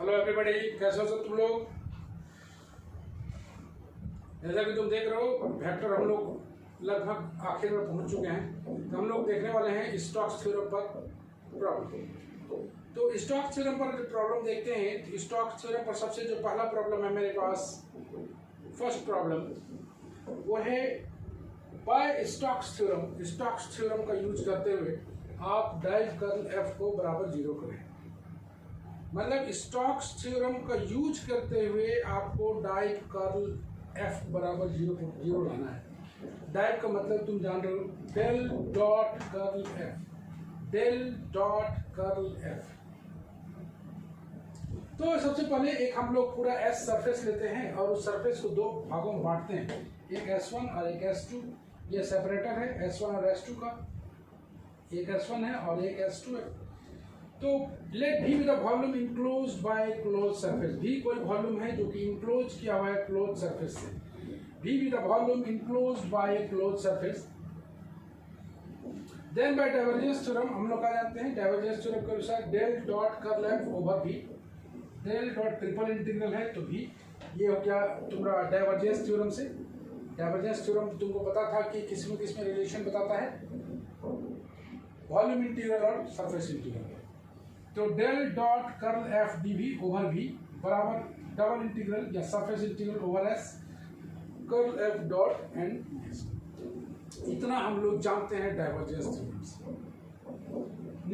Hello everybody, कैसे हो सब तुम लोग। जैसा कि तुम देख रहे हो वेक्टर हम लोग लगभग आखिर में पहुंच चुके हैं। तो हम लोग देखने वाले हैं स्टोक्स थ्योरम पर प्रॉब्लम। तो स्टोक्स थ्योरम पर जो प्रॉब्लम देखते हैं, स्टोक्स थ्योरम पर सबसे जो पहला प्रॉब्लम है मेरे पास, फर्स्ट प्रॉब्लम वो है by Stokes theorem. Stokes theorem का यूज करते हुए आप डाइव कर्ल एफ को बराबर 0 करें। मतलब स्टोक्स थ्योरम का यूज करते हुए आपको डाइव कर्ल एफ बराबर 0 लाना है। डाइव का मतलब तुम जान रहे हो, del dot curl F, del dot curl F. तो सबसे पहले एक हम लोग पूरा एस सरफेस लेते हैं और उस सरफेस को दो भागों में बांटते हैं, एक S1 और एक S2। ये सेपरेटर है S1 और S2 का, एक S1 है और एक S2 है। तो लेट भी with the volume enclosed by close surface, भी कोई वॉल्यूम है जो कि इनक्लोज किया हुआ है क्लोज सरफेस से, V with the volume enclosed by close surface. Then by divergence theorem हम लोग क्या जानते हैं, डाइवर्जेंस थ्योरम के अनुसार del dot curl F over V, del dot triple integral है तो भी ये हो गया तुम्हारा डाइवर्जेंस थ्योरम से। डाइवर्जेंस थ्योरम तुमको पता था कि किस में रिलेशन बताता है, वॉल्यूम इंटीग्रल और सरफेस इंटीग्रल। तो del dot curl F D V over V बराबर डबल इंटीग्रल या surface integral over S curl F dot and S. इतना हम लोग जानते हैं डाइवर्जेंस थ्योरम से।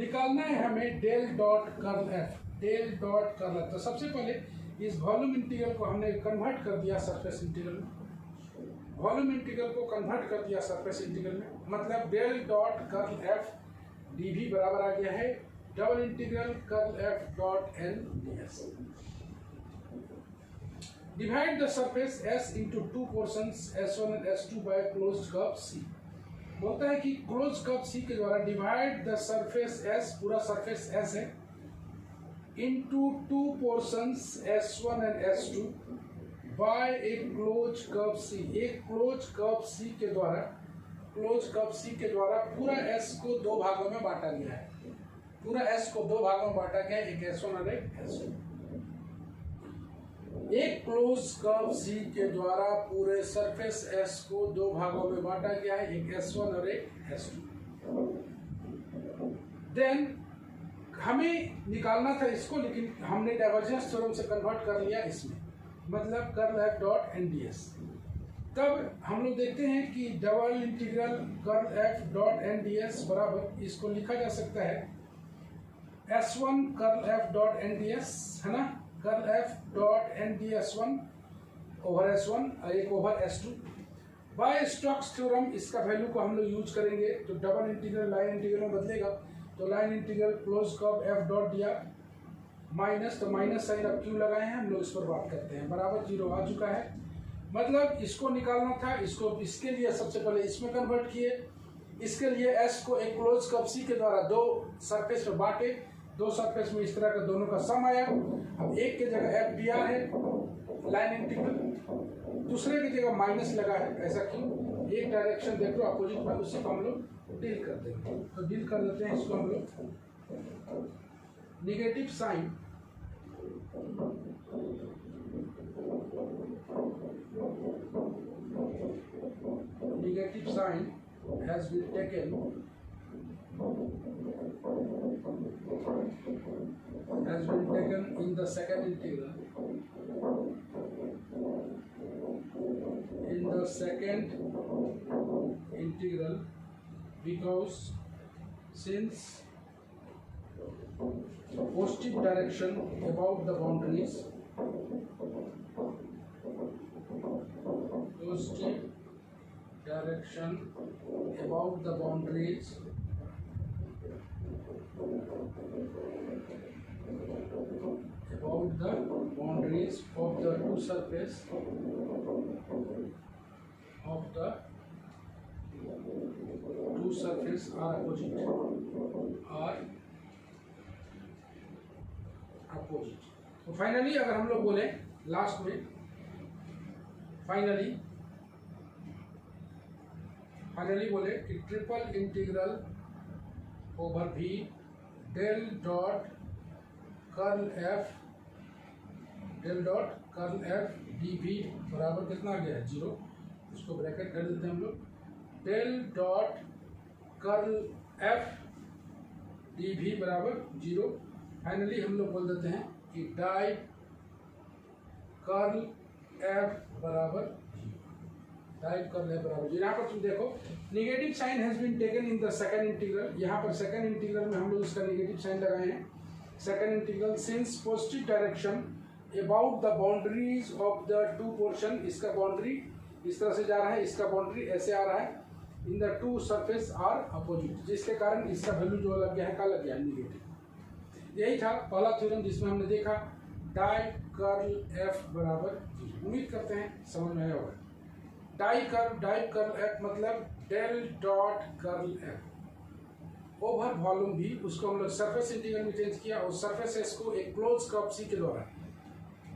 निकालना है हमें del dot curl F, del dot curl F. तो सबसे पहले इस वॉल्यूम इंटीग्रल को हमने कन्वर्ट कर दिया सरफेस इंटीग्रल में, वॉल्यूम इंटीग्रल को कन्वर्ट कर दिया सरफेस इंटीग्रल में। मतलब del dot curl F D भी बराबर आ गया है double integral curl F dot N D S. Divide the surface S into two portions S1 and S2 by closed curve C. बोलता है कि क्लोज कर्व सी के द्वारा डिवाइड द सरफेस एस, पूरा सरफेस एस है, into two portions S1 and S2 bye A close curve सी। एक close curve C के द्वारा, क्लोज कर्व सी के द्वारा पूरा एस को दो भागों में बांटा गया है, पूरा एस को दो भागों में बांटा गया, एक S1 और एक S2। एक क्लोज कर्व सी के द्वारा पूरे सरफेस एस को दो भागों में बांटा गया है, एक S1 और एक S2। देन हमें निकालना था इसको, लेकिन हमने डाइवर्जेंस थ्योरम से कन्वर्ट कर लिया इसमें, मतलब curl F dot N D S. तब हम लोग देखते हैं कि double integral curl F dot N D S बराबर, इसको लिखा जा सकता है S1 curl F dot N D S, है ना, curl F dot N D S 1 over S1 और एक over S2 by Stokes theorem. इसका वैल्यू को हम लोग यूज करेंगे तो डबल इंटीग्रल लाइन इंटीग्रल में बदलेगा, तो line integral close curve F dot दिया माइनस, तो माइनस साइन अब क्यों लगाए हैं हम लोग, इस पर बात करते हैं, बराबर 0 आ चुका है। मतलब इसको निकालना था, इसको इसके लिए सबसे पहले इसमें कन्वर्ट किए, इसके लिए एस को एक क्लोज कर्व सी के द्वारा दो सरफेस में बांटे, दो सरफेस में इस तरह का दोनों का सम आया। अब एक की जगह एफ डी आर है लाइन इंटीग्रल, दूसरे की जगह माइनस लगा है, ऐसा क्यों, एक डायरेक्शन देख लो अपोजिट में, उसी को हम लोग डील कर देंगे। तो डील कर देते हैं इसको हम लोग, negative sign has been taken in the second integral, because since positive direction about the boundaries, positive direction about the boundaries of the two surface are opposite। तो फाइनली अगर हम लोग बोले लास्ट में, फाइनली बोले कि triple integral over V del dot curl F del dot curl F D V बराबर कितना आ गया है 0, इसको ब्रैकेट कर देते हैं हम लोग। Del dot curl F D V बराबर 0। फाइनली हम लोग बोल देते हैं कि डाई कर्ल एफ बराबर 0, डाई कर्ल एफ बराबर 0। यहाँ पर तुम देखो negative sign has been taken in the second integral. यहाँ पर सेकंड इंटीग्रल में हम लोग इसका निगेटिव साइन लगाए हैं। Second integral since positive direction about the boundaries of the two portion, इसका बाउंड्री इस तरह से जा रहा है, इसका बाउंड्री ऐसे आ रहा है, in the two surface are opposite, जिसके कारण इसका वैल्यू जो लग गया है क्या लग गया है निगेटिव। यही था पहला थ्योरम जिसमें हमने देखा डाई कर्ल एफ बराबर 0। उम्मीद करते हैं समझ में आया होगा। डाई कर्ल एफ मतलब del dot curl F over volume V, उसको हम लोग सरफेस इंटीग्रल में चेंज किया और सरफेस एस को एक क्लोज कर्व सी के द्वारा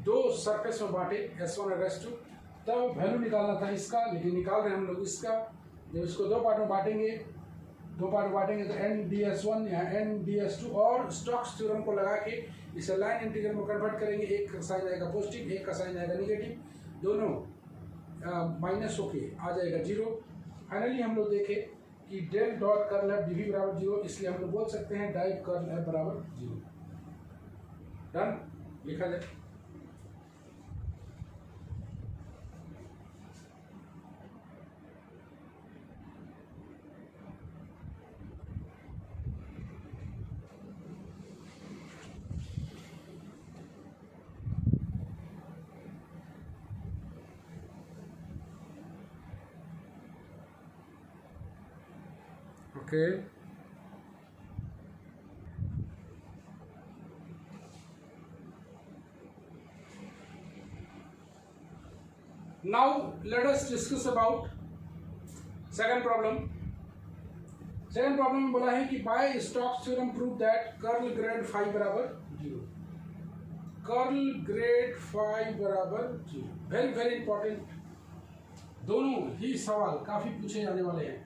दो सरफेस में बांटे S1 और S2। तब वैल्यू निकालना था इसका, लेकिन निकाल रहे हैं हम लोग इसका। जब इसको दो पार्ट में बांटेंगे तो NDS1 या NDS2 और स्टोक्स थ्योरम को लगा के इसे लाइन इंटीग्रल में कन्वर्ट करेंगे। एक का साइन आएगा पॉजिटिव, एक का साइन आएगा निगेटिव, दोनों माइनस होके आ जाएगा 0। फाइनली हम लोग देखें कि del dot curl F D V बराबर 0, इसलिए हम लोग बोल सकते हैं डाई कर्ल एफ बराबर 0। डन, लिखा जाए। Okay. Now let us discuss about second problem. Second problem में बोला है कि by Stokes theorem prove that curl grad phi बराबर 0। कर्ल ग्रेड फाई बराबर 0, वेरी वेरी इंपॉर्टेंट। दोनों ही सवाल काफी पूछे जाने वाले हैं।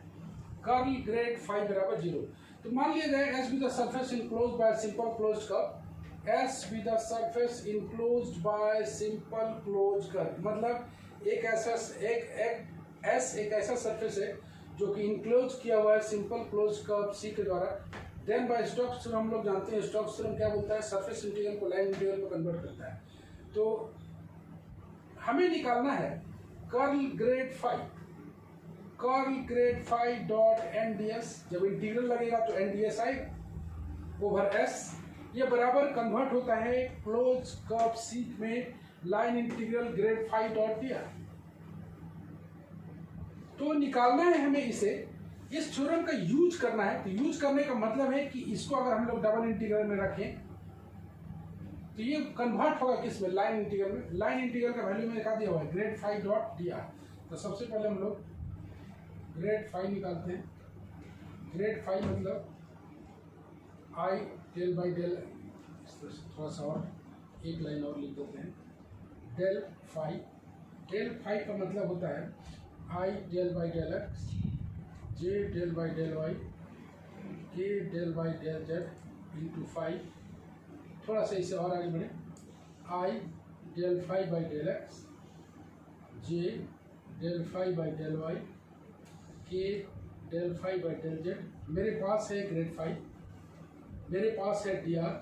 कर्ल ग्रेड फाई बराबर 0। तो मान लिया जाए S with the surface enclosed bye simple closed curve, S with the surface enclosed bye simple closed curve, मतलब एक ऐसा सरफेस है जो कि इनक्लोज किया हुआ है सिंपल क्लोज कर्व सी के द्वारा। देन बाय स्टोक्स थ्योरम हम लोग जानते हैं, स्टोक्स थ्योरम क्या बोलता है, सरफेस इंटीग्रल को लाइन इंटीग्रल में कन्वर्ट करता है। तो हमें निकालना है curl grad phi dot NDS। जब इंटीग्रल लगेगा तो NDS आएगा ओवर S, ये बराबर कन्वर्ट होता है क्लोज कर्व सी में line integral grad phi dot दिया। तो निकालना है हमें इसे, इस थ्योरम का यूज करना है। तो यूज करने का मतलब है कि इसको अगर हम लोग डबल इंटीग्रल में रखें तो ये कन्वर्ट होगा किस में, लाइन इंटीग्रल में। लाइन इंटीग्रल का वैल्यू मैंने क्या दिया हुआ है, ग्रेड फाई डॉट dr। तो सबसे पहले हम लोग ग्रेड फाई निकालते हैं। ग्रेड फाई मतलब I डेल बाई डेल, थोड़ा सा और एक लाइन और लिख देते हैं, डेल फाई का मतलब होता है I del by del X, J del by del Y, K del by del Z into phi. थोड़ा सा इसे और आगे बढ़े, I del phi by del X, J del phi by del Y, K del phi by del Z. मेरे पास है grade phi, मेरे पास है dr।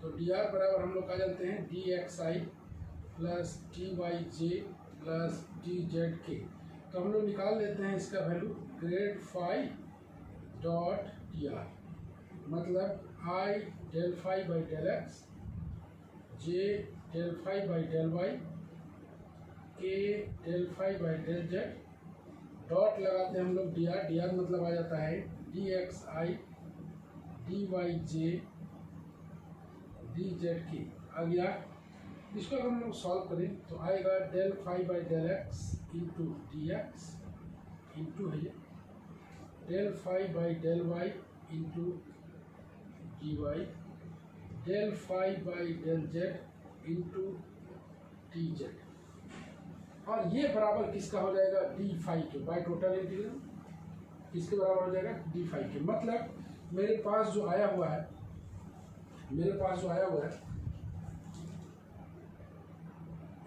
तो dr बराबर हम लोग क्या जानते हैं, dxi plus dy plus dzk। तो हम लोग निकाल लेते हैं इसका value, grad phi dot dr मतलब I del phi by del X, J del phi by del Y, K del phi by del Z, dot लगाते हैं हम लोग dr मतलब आ जाता है dxi dyj dzk आ गया। इसको अगर हम लोग सॉल्व करें तो आएगा del phi by del X into D X into है del phi by del Y into D Y, del phi by del Z into D Z. और ये बराबर किसका हो जाएगा, डी फाई के, बाई टोटल इंटीग्रल किसके बराबर हो जाएगा, डी फाई के। मतलब मेरे पास जो आया हुआ है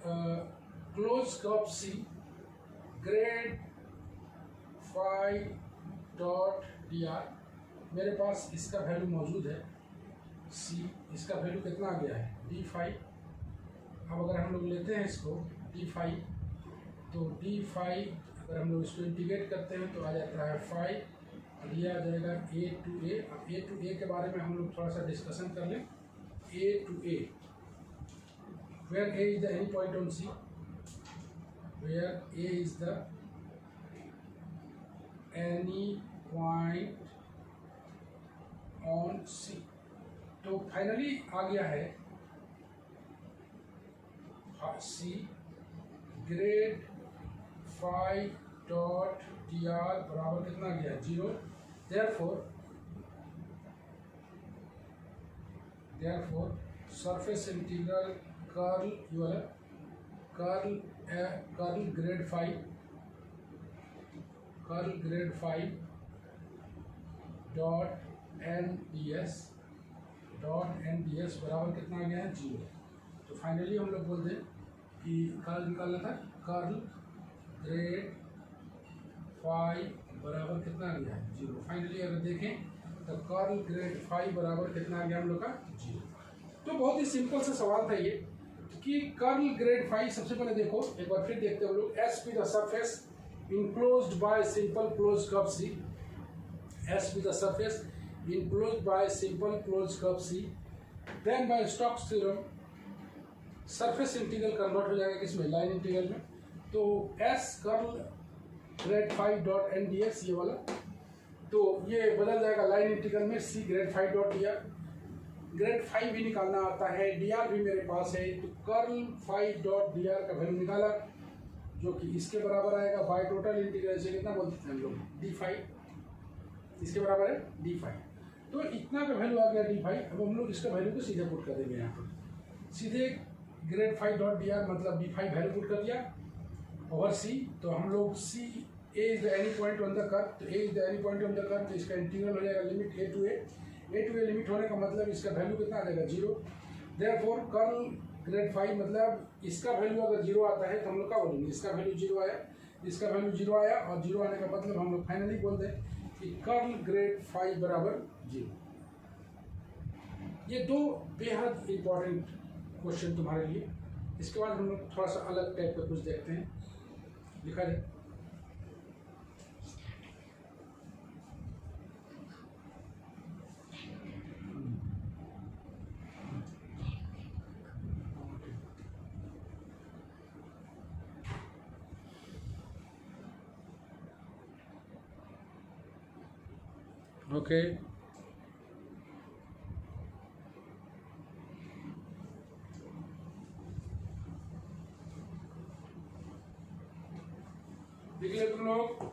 close curve C grad phi dot dr, मेरे पास इसका वैल्यू मौजूद है C, इसका वैल्यू कितना आ गया है d फाई। अब अगर हम लोग लेते हैं इसको d फाई, तो d फाई अगर हम लोग इसको इंटीग्रेट करते हैं तो आ जाता है फाई, और ये आ जाएगा a टू a। अब a टू a के बारे में हम लोग थोड़ा सा डिस्कशन कर लें। a to a, where a is the any point on C, where a is the any point on C, तो फाइनली आ गया है C grad phi dot dr बराबर कितना आ गया 0। therefore सरफेस इंटीग्रल कर्ल ये वाला curl grad phi dot N D S बराबर कितना आ गया है 0। तो फाइनली हम लोग बोल दें कि कर्ल निकालना था, कर्ल ग्रेड फाई बराबर कितना आ गया है 0। फाइनली अगर देखें तो कर्ल ग्रेड फाई बराबर कितना आ गया हम लोग का 0। तो बहुत ही सिंपल सा सवाल था ये कि कर्ल ग्रेड फाई, सबसे पहले देखो एक बार फिर देखते हैं हम लोग। S be the surface enclosed by simple closed curve C, S be the surface enclosed by simple closed curve C, then by Stokes theorem surface integral convert हो जाएगा किसमें, लाइन इंटीग्रल में। तो S curl grad phi dot N D S ये वाला, तो ये बदल जाएगा लाइन इंटीग्रल में C grad phi dot D R. Grad phi भी निकालना आता है, डी आर भी मेरे पास है, तो curl phi dot D R का वैल्यू निकाला जो कि इसके बराबर आएगा बाय टोटल इंटीग्रल से कितना बोलते थे हम लोग डी फाई, इसके बराबर है डी फाई। तो इतना का वैल्यू आ गया डी फाई। अब हम लोग इसका वैल्यू को सीधे पुट कर देंगे यहाँ पर, सीधे grad phi dot D R मतलब डी फाई वैल्यू पुट कर दिया ओवर सी। तो हम लोग C A is the any point on the curve, तो A is the any point on the curve, तो इसका इंटीग्रल हो जाएगा limit A to A limit होने का मतलब इसका वैल्यू कितना आ जाएगा 0। देयरफॉर कर्ल ग्रेड फाई मतलब इसका वैल्यू अगर 0 आता है तो हम लोग क्या बोलेंगे, इसका वैल्यू 0 आया, इसका वैल्यू 0 आया, और 0 आने का मतलब हम लोग फाइनली बोल दें कि कर्ल ग्रेड फाई बराबर 0। ये दो बेहद इंपॉर्टेंट क्वेश्चन तुम्हारे लिए। इसके बाद हम लोग थोड़ा सा अलग टाइप का कुछ देखते हैं, लिखा जाए। ओके देखिए तुम लोग,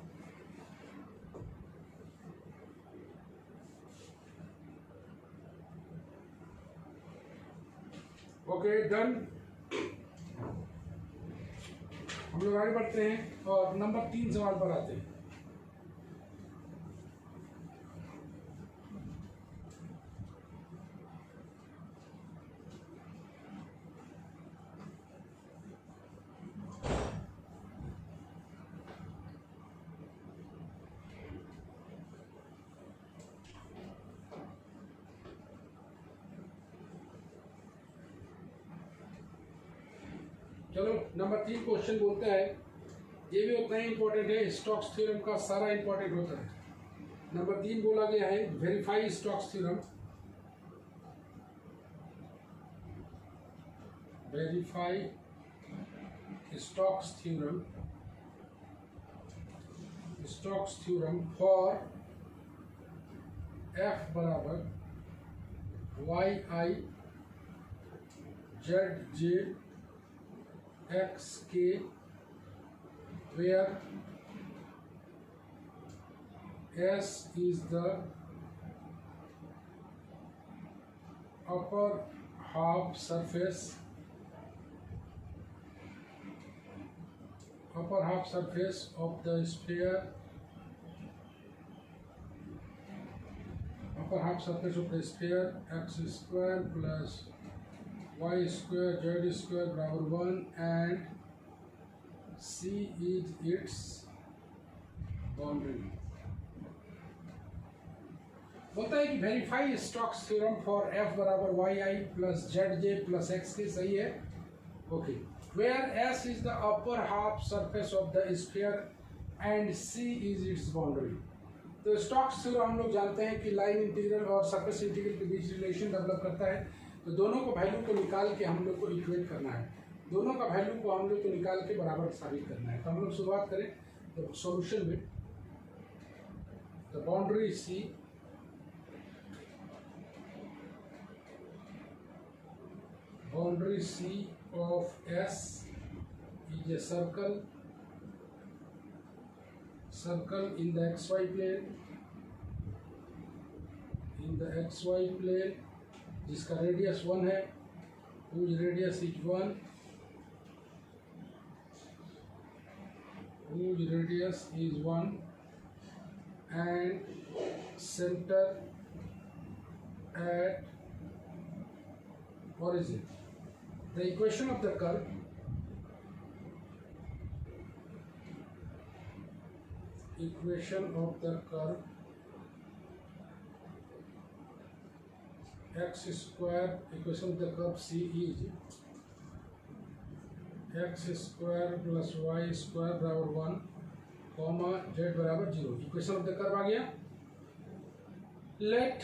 ओके डन। हम लोग आगे बढ़ते हैं और नंबर 3 सवाल पर आते हैं। चलो नंबर 3 क्वेश्चन बोलता है, ये भी उतना ही इंपॉर्टेंट है, स्टोक्स थ्योरम का सारा इंपॉर्टेंट होता है। नंबर 3 बोला गया है verify Stokes theorem, verify Stokes theorem for F बराबर Y i z j x k where S is the upper half surface of the sphere, upper half surface of the sphere x square plus Y square Z square बराबर 1 and C is its boundary. बोलता है कि verify Stokes theorem for F बराबर Y I plus Z J plus X K. सही है, okay. Where S is the upper half surface of the sphere and C is its boundary. तो Stokes theorem हम लोग जानते हैं कि line integral और सरफेस इंटीग्रल के बीच रिलेशन डेवलप करता है। तो दोनों को वैल्यू को निकाल के हम लोग को इक्वेट करना है, दोनों का वैल्यू को हम लोग को निकाल के बराबर साबित करना है। तो हम लोग शुरुआत करें तो सॉल्यूशन में। The boundary C of S is a circle in the xy plane, जिसका रेडियस 1 है, whose radius is 1, and center at origin. The equation of the curve x square, equation of the curve C is x square plus y square बराबर 1, comma z बराबर 0। Equation of the curve आ गया। Late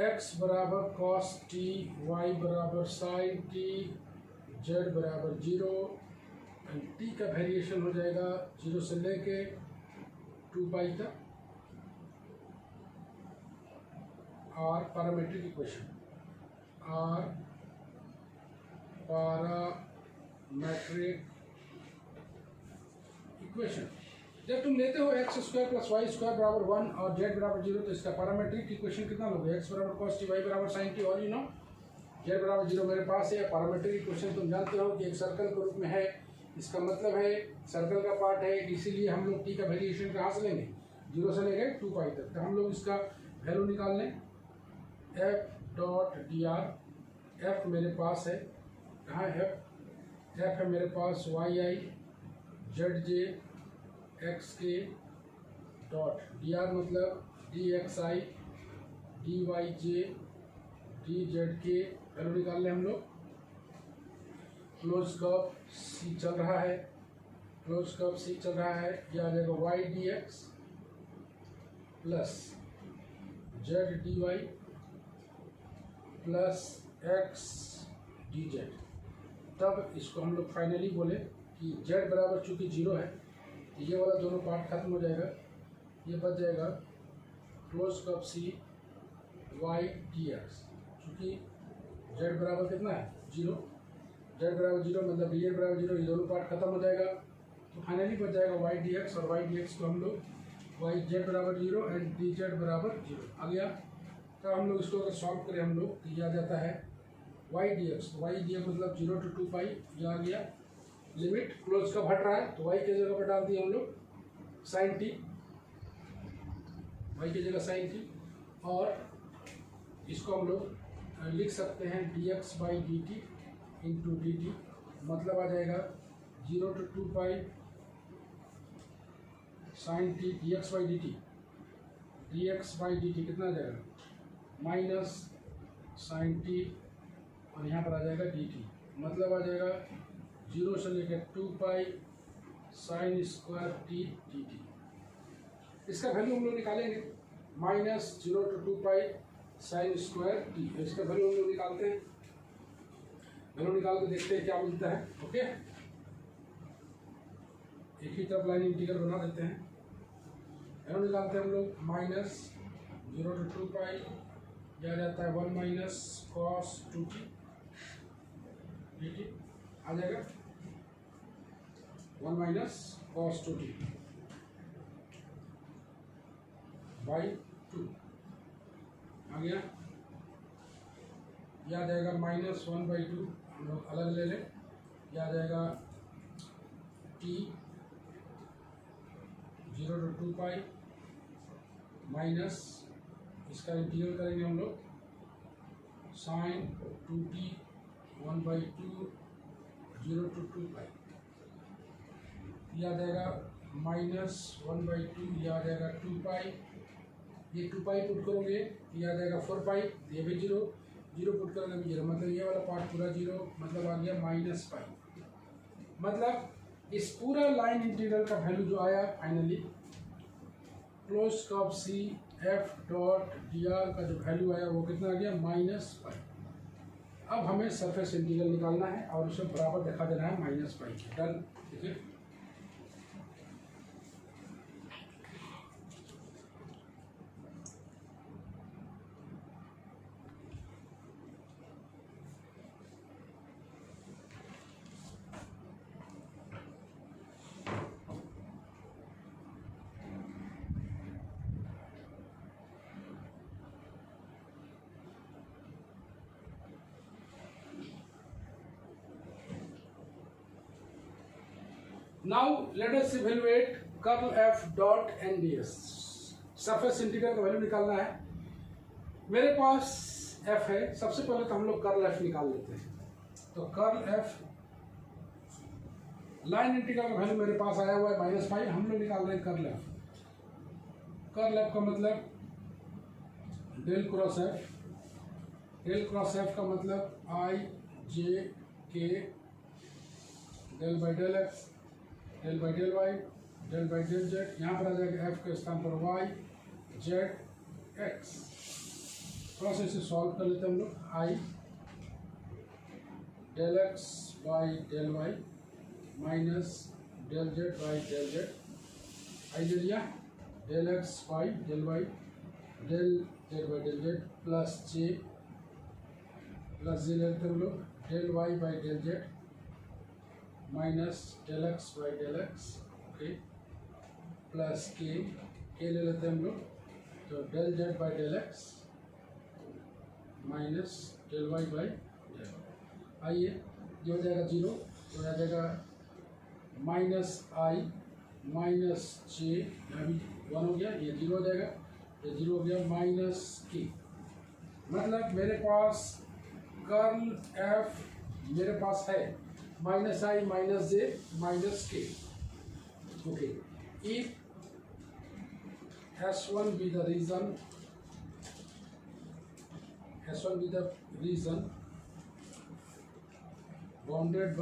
x बराबर cos t, y बराबर sin t, z बराबर 0 and t का variation हो जाएगा 0 से लेके 2 पाई तक। और पैरामीट्रिक इक्वेशन, जब तुम लेते हो X square plus Y square बराबर 1 और जेड बराबर 0 तो इसका पैरामीट्रिक इक्वेशन कितना लोगे? एक्स बराबर कॉस टी, वाई बराबर साइन टी, और जेड बराबर 0 मेरे पास है। पैरामीट्रिक इक्वेशन तुम जानते हो कि एक सर्कल के रूप में है, इसका मतलब है सर्कल का पार्ट है, इसीलिए हम लोग टी का वेरिएशन कहाँ से लेंगे? 0 से लेंगे 2 पाई तक। तो हम लोग इसका वैल्यू निकाल लें। F dot D r, F मेरे पास है, कहाँ है एफ है मेरे पास y i z j x k dot D R मतलब d x i d y j d z k value निकाल लें हम लोग। क्लोज कर्व सी चल रहा है, यह आ जाएगा Y D X plus Z D Y plus X D Z. तब इसको हम लोग फाइनली बोले कि जेड बराबर चूँकि 0 है, ये वाला दोनों पार्ट खत्म हो जाएगा, ये बच जाएगा क्लोज कर्व सी वाई डी एक्स। चूँकि जेड बराबर कितना है 0, जेड बराबर 0 मतलब डी जेड बराबर 0, ये दोनों पार्ट खत्म हो जाएगा। तो फाइनली बच जाएगा वाई डी एक्स, और वाई डी एक्स को हम लोग वाई जेड बराबर 0 एंड डी जेड बराबर 0 आ गया। तो हम लोग इसको अगर सॉल्व करें हम लोग तो ये आ जाता है वाई डी एक्स, तो वाई डी एक्स मतलब 0 to 2 पाई, ये आ गया। लिमिट क्लोज का हट रहा है तो वाई के जगह पर डाल दिए हम लोग साइन टी, वाई की जगह साइन टी, और इसको हम लोग लिख सकते हैं D x by D T into D T, मतलब आ जाएगा 0 to 2 pi sine T D x by D T, कितना आ जाएगा माइनस साइन टी, और यहाँ पर आ जाएगा डी टी, मतलब आ जाएगा 0 से लेकर 2 pi sine square T D T. इसका वैल्यू हम लोग निकालेंगे minus 0 to 2 pi sine square T. इसका वैल्यू हम लोग निकालते हैं, वैल्यू निकाल के देखते हैं क्या मिलता है। ओके, एक ही तरफ लाइन इंटीग्रल बना देते हैं। वैल्यू निकालते हैं हम लोग माइनस 0 to 2 पाई, यह जाता है 1 minus cos 2t d t आ जाएगा 1 माइनस कॉस 2t बाई 2 आ गया। यह आ जाएगा माइनस 1/2, हम लोग अलग ले लें, यह आ जाएगा t 0 to 2 पाई माइनस इसका इंटीग्रल करेंगे हम लोग साइन 2t 1/2 0 to 2 पाई, याद आएगा -1/2, याद आएगा 2 पाई, ये 2 पाई पुट करोगे याद आएगा 4 पाई, ये भी 0 पुट करोगे भी 0, मतलब ये वाला पार्ट पूरा 0, मतलब आ गया -पाई। मतलब इस पूरा लाइन इंटीग्रल का वैल्यू जो आया finally close curve C F dot D R का जो वैल्यू आया वो कितना आ गया -पाई। अब हमें सरफेस इंटीग्रल निकालना है और उसे बराबर दिखा देना है -पाई के। डन, ठीक है। Now let us evaluate curl f dot nds। Surface integral का वैल्यू निकालना है। मेरे पास f है, सबसे पहले तो हम लोग कर्ल f निकाल लेते हैं। तो कर्ल f लाइन इंटीग्रल का वैल्यू मेरे पास आया हुआ है -पाई, हम लोग निकाल रहे हैं कर्ल f। कर्ल f का मतलब del cross f, del cross f का मतलब i j k del by del x del by del Y del by del Z, यहाँ पर आ जाएगा f के स्थान पर y जेड x। थोड़ा सा इसे सॉल्व कर लेते हैं हम लोग। i del x by del y minus del z by del z, i ले लिया, del x by del Y del z by del z plus j लेते हैं हम लोग, del y by del z minus del x by del x, okay, plus k ले लेते हैं हम लोग, तो del z by del x minus del y by del. आइए ये हो जाएगा 0, तो आ जाएगा -i माइनस जे, यहाँ भी 1 हो गया, ये 0 हो जाएगा, ये 0 हो गया -k। मतलब मेरे पास कर्ल f मेरे पास है -i minus J minus k, okay. if S1 be the region bounded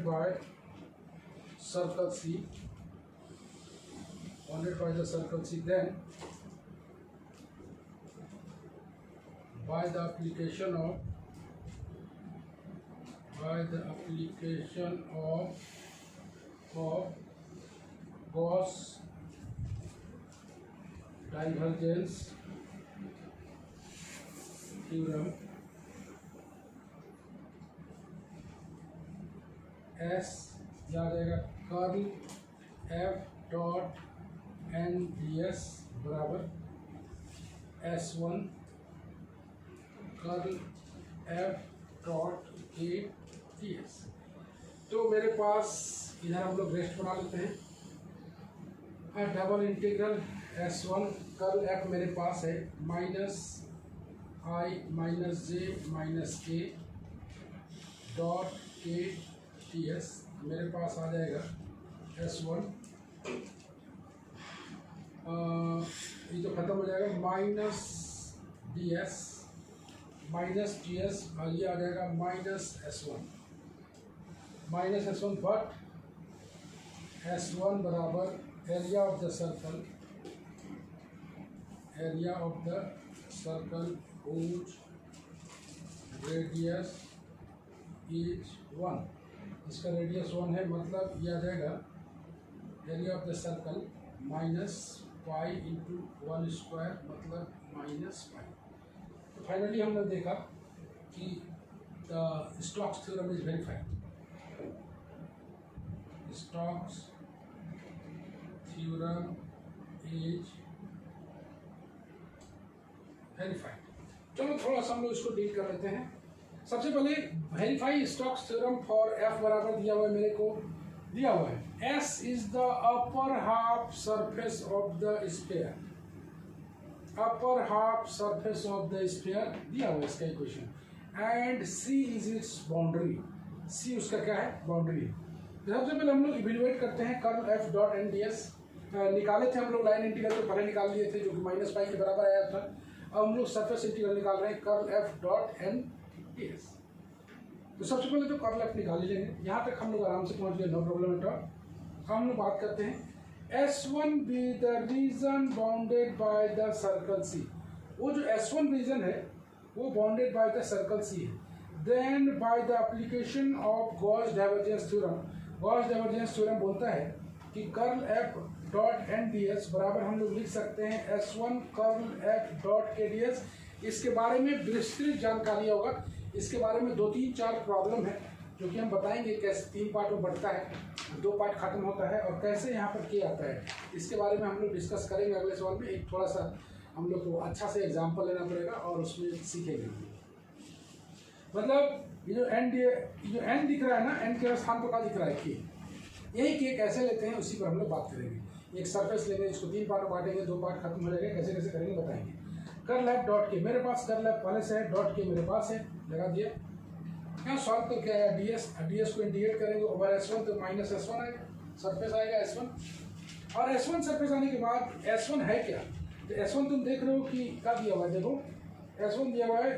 by circle C, bounded by the circle C, then by the application of Gauss divergence theorem, S याद रहेगा curl f dot n ds बराबर S1 curl f dot k ds। तो मेरे पास इधर हम लोग rest बना लेते हैं। Double integral S1 curl f मेरे पास है -i माइनस जे माइनस के डॉट के ds, मेरे पास आ जाएगा S1, ये तो खत्म हो जाएगा -ds और ये आ जाएगा -S1 बट S1 बराबर area of the circle whose radius is 1, इसका रेडियस 1 है, मतलब ये आ जाएगा area of the circle -pi into 1 square, मतलब -पाई। तो फाइनली हमने देखा कि the Stokes theorem is verified. Stokes theorem is verified. चलो थोड़ा सा हम लोग इसको डील कर लेते हैं। सबसे पहले verify Stokes theorem for f बराबर दिया हुआ है, मेरे को दिया हुआ है S is the upper half surface of the sphere. Upper half surface of the sphere दिया हुआ इसका equation, and C is its boundary, C उसका क्या है, बाउंड्री है। सबसे पहले हम लोग इवेल्युएट करते हैं curl F dot N D S. निकाले थे हम लोग लाइन इंटीग्रल तो पहले निकाल लिए थे जो कि माइनस पाई के बराबर आया था। अब हम लोग सरफेस इंटीग्रल निकाल रहे हैं curl F dot N D S. तो सबसे पहले तो कर्ल एफ निकाल ही लेंगे, यहाँ तक हम लोग आराम से पहुँच गए, नो प्रॉब्लम एट ऑल। हम लोग बात करते हैं S1 be the region bounded by the circle C। वो जो S1 रीजन है वो bounded by the circle C है। Then by the application of Gauss divergence theorem, Gauss divergence theorem बोलता है कि curl F dot N D S बराबर हम लोग लिख सकते हैं S1 curl F dot K D S. इसके बारे में विस्तृत जानकारी होगा, इसके बारे में 2-3-4 प्रॉब्लम है जो कि हम बताएंगे कैसे 3 पार्ट में बढ़ता है, 2 पार्ट खत्म होता है और कैसे यहाँ पर किया आता है, इसके बारे में हम लोग डिस्कस करेंगे अगले सवाल में। एक थोड़ा सा हम लोग को अच्छा से एग्जाम्पल लेना पड़ेगा और उसमें सीखेंगे। मतलब ये जो एन दिख रहा है ना, एन के स्थान पर क्या दिख रहा है कि यही केक कैसे लेते हैं उसी पर हम लोग बात करेंगे। एक सरफेस लेंगे, इसको 3 पार्ट में बांटेंगे, 2 पार्ट खत्म हो जाएगा, कैसे कैसे करेंगे बताएंगे। कर्ल एफ डॉट के मेरे पास कर्ल एफ पहले से है, डॉट के मेरे पास है, लगा दिया। यहाँ सॉल्व तो क्या है, डी एस को इंटीग्रेट करेंगे ओवर S1 तो माइनस S1 आएगा, सरफेस आएगा S1। और S1 सरफेस आने के बाद S1 है क्या, तो S1 तुम देख रहे हो कि क्या दिया हुआ है, देखो S1 दिया हुआ है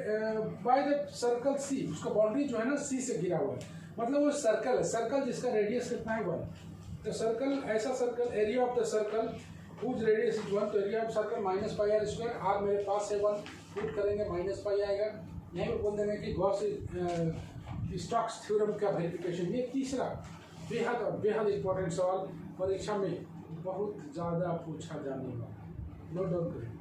बाय द सर्कल C, उसका बाउंड्री जो है ना C से घिरा हुआ है, मतलब वो सर्कल है, सर्कल जिसका रेडियस कितना है 1। तो सर्कल ऐसा circle, area of the circle whose radius is 1, तो area of circle minus pi R square, R मेरे पास है 1, पुट करेंगे माइनस पाई आएगा। यहीं पर बोल देंगे कि गॉस स्टोक्स थ्योरम का वेरिफिकेशन। ये तीसरा बेहद इंपॉर्टेंट सवाल परीक्षा में बहुत ज़्यादा पूछा जाने वाला, नोट डाउन करें।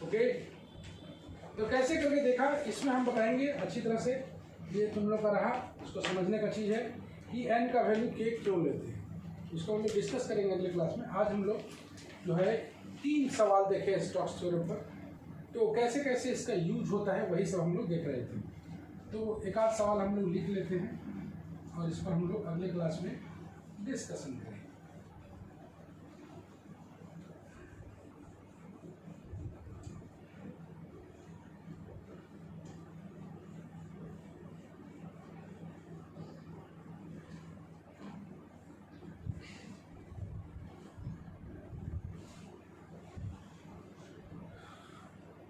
ओके, तो कैसे करके देखा इसमें हम बताएंगे अच्छी तरह से। ये तुम लोग का रहा, इसको समझने का चीज़ है कि एन का वैल्यू के क्यों लेते हैं, इसको हम लोग डिस्कस करेंगे अगले क्लास में। आज हम लोग जो है 3 सवाल देखे स्टोक्स थ्योरम पर, तो कैसे कैसे इसका यूज होता है वही सब हम लोग देख रहे थे। तो एक आध सवाल हम लोग लिख लेते हैं और इस पर हम लोग अगले क्लास में डिस्कशन करेंगे।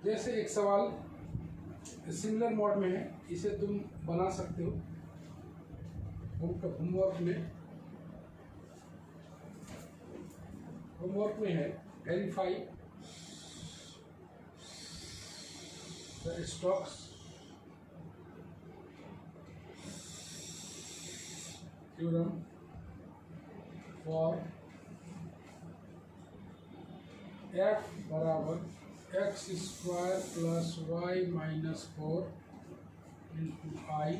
जैसे एक सवाल सिमिलर मोड में है, इसे तुम बना सकते हो होमवर्क में है verify the Stokes theorem for F बराबर x square plus y minus 4 into i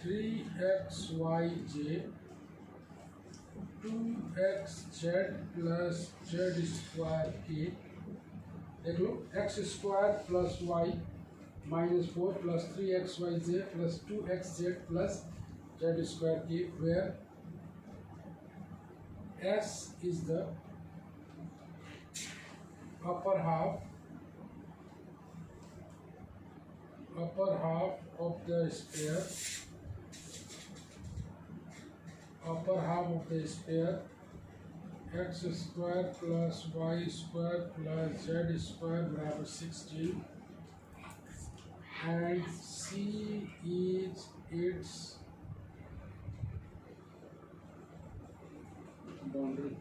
3xyj 2xz plus Z square k, देख लो x square plus y minus 4 plus 3xyj plus 2xz plus Z square k, where s is the upper half of the sphere, x square plus y square plus z square बराबर 16 and c is its boundary।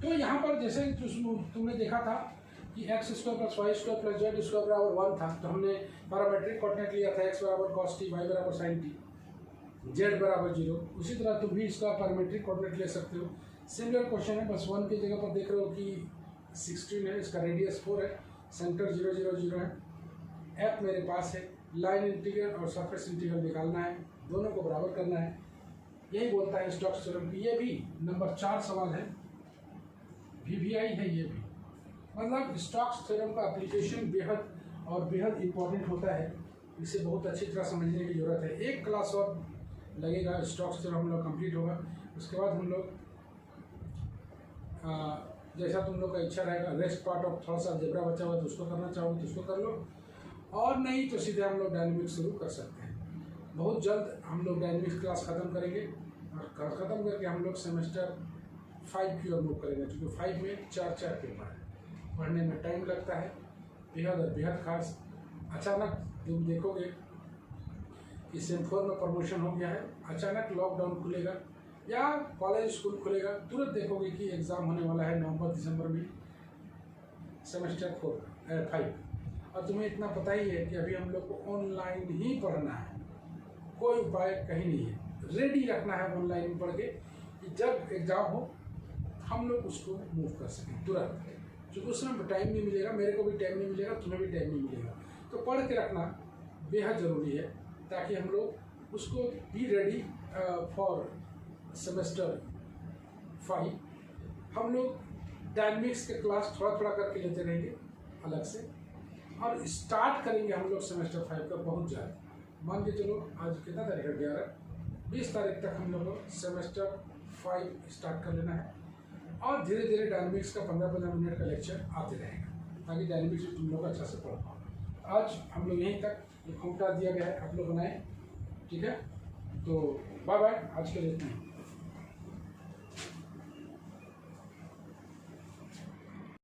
तो यहाँ पर जैसे तुमने देखा था कि X square plus Y square plus Z square बराबर 1 था, तो हमने पैरामेट्रिक कोऑर्डिनेट लिया था x बराबर cos t, y बराबर sin t, z बराबर 0। उसी तरह तुम भी इसका पैरामेट्रिक कोऑर्डिनेट ले सकते हो। सिमिलर क्वेश्चन है, बस 1 की जगह पर देख रहे हो कि 16 है, इसका रेडियस 4 है, सेंटर 0 0 0 है, एफ मेरे पास है, लाइन इंटीग्रल और सरफेस इंटीग्रल निकालना है, दोनों को बराबर करना है। यही बोलता है स्टोक्स थ्योरम की। ये भी नंबर 4 सवाल है, VVI है ये भी। मतलब स्टोक्स थ्योरम का एप्लीकेशन बेहद इंपॉर्टेंट होता है, इसे बहुत अच्छी तरह समझने की जरूरत है। एक क्लास और लगेगा, स्टोक्स थ्योरम हम लोग कंप्लीट होगा, उसके बाद हम लोग जैसा तुम लोग का इच्छा रहेगा, रेस्ट पार्ट ऑफ थोड़ा सा अलजेब्रा बचा हुआ तो उसको करना चाहो तो उसको कर लो, और नहीं तो सीधे हम लोग डायनेमिक्स शुरू कर सकते हैं। बहुत जल्द हम लोग डायनेमिक्स क्लास ख़त्म करेंगे और ख़त्म करके हम लोग सेमेस्टर 5 की ओर मूव करेंगे, क्योंकि 5 में 4 पेपर है, पढ़ने में टाइम लगता है, बेहद खास। अचानक तुम देखोगे कि सेम 4 में प्रमोशन हो गया है, अचानक लॉकडाउन खुलेगा या कॉलेज स्कूल खुलेगा, तुरंत देखोगे कि एग्ज़ाम होने वाला है नवंबर दिसंबर में सेमेस्टर 5, और तुम्हें इतना पता ही है कि अभी हम लोग को ऑनलाइन ही पढ़ना है, कोई उपाय कहीं नहीं है। रेडी रखना है ऑनलाइन में पढ़ के कि जब एग्ज़ाम हो हम लोग उसको मूव कर सकें तुरंत, क्योंकि उसमें टाइम नहीं मिलेगा, मेरे को भी टाइम नहीं मिलेगा, तुम्हें भी टाइम नहीं मिलेगा। तो पढ़ के रखना बेहद ज़रूरी है, ताकि हम लोग उसको बी रेडी फॉर सेमेस्टर 5। हम लोग डायनेमिक्स के क्लास थोड़ा थोड़ा करके लेते रहेंगे अलग से, और स्टार्ट करेंगे हम लोग सेमेस्टर 5 का बहुत ज़्यादा। मान के चलो आज कितना तारीख है, 11-20 तारीख तक हम लोग को सेमेस्टर 5 स्टार्ट कर लेना है, और धीरे धीरे डायनेमिक्स का 15-15 मिनट का लेक्चर आते रहेगा, ताकि डायनेमिक्स तुम लोग अच्छा से पढ़ पाओ। आज हम लोग यहीं तक, एक खूंटा दिया गया है, आप लोग बनाए, ठीक है। तो बाय बाय, आज के लिए इतना ही।